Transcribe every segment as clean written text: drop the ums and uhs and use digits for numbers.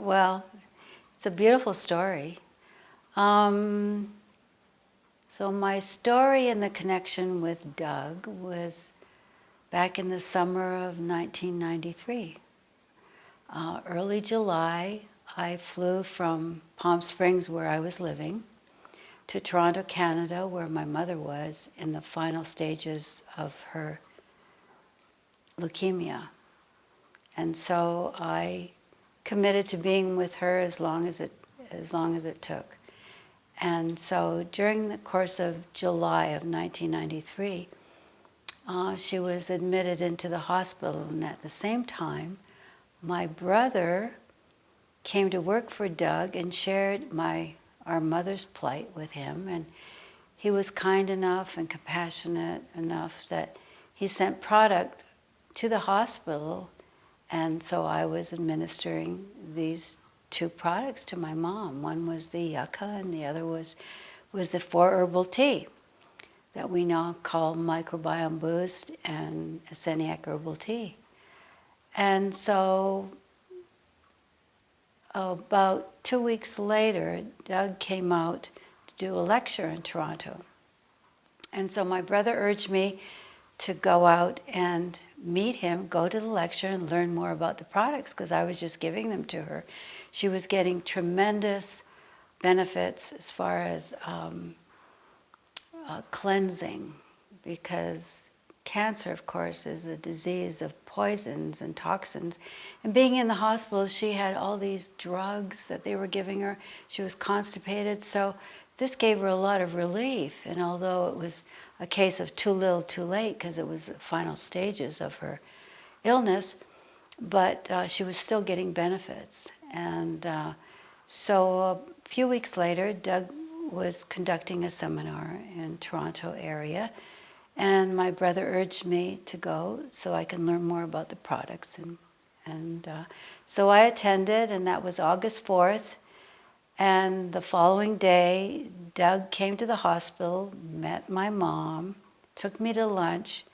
Well, it's a beautiful story. Um, so my story and the connection with Doug was back in the summer of 1993. Early July, I flew from Palm Springs, where I was living, to Toronto, Canada, where my mother was in the final stages of her leukemia. And so I committed to being with her as long as it took. And so during the course of July of 1993, she was admitted into the hospital, and at the same time, my brother came to work for Doug and shared our mother's plight with him, and he was kind enough and compassionate enough that he sent product to the hospital, and so I was administering these two products to my mom. One was the yucca, and the other was the 4-herbal tea that we now call Microbiome Boost and Asceniac Herbal Tea. And so about 2 weeks later, Doug came out to do a lecture in Toronto. And so my brother urged me to go out and meet him, go to the lecture and learn more about the products, because I was just giving them to her. She was getting tremendous benefits as far as cleansing, because cancer, of course, is a disease of poisons and toxins. And being in the hospital, she had all these drugs that they were giving her. She was constipated, so this gave her a lot of relief. And although it was a case of too little, too late, because it was the final stages of her illness, but she was still getting benefits. And so a few weeks later, Doug was conducting a seminar in Toronto area, and my brother urged me to go so I can learn more about the products. And so I attended, and that was August 4th. And the following day, Doug came to the hospital, met my mom, took me to lunch,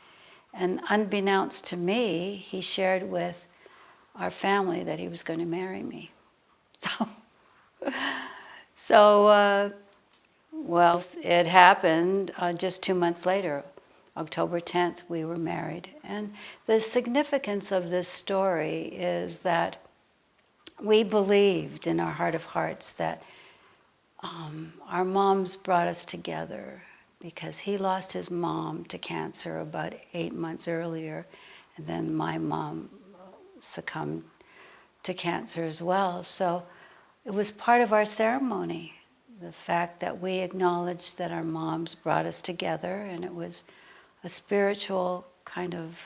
and unbeknownst to me, he shared with our family that he was going to marry me. So, well, it happened just 2 months later. October 10th, we were married. And the significance of this story is that we believed in our heart of hearts that our moms brought us together, because he lost his mom to cancer about 8 months earlier, and then my mom succumbed to cancer as well. So it was part of our ceremony, the fact that we acknowledged that our moms brought us together, and it was a spiritual kind of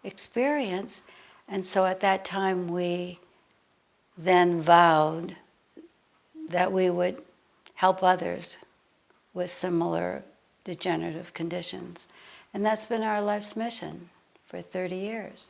experience. And so at that time we then vowed that we would help others with similar degenerative conditions. And that's been our life's mission for 30 years.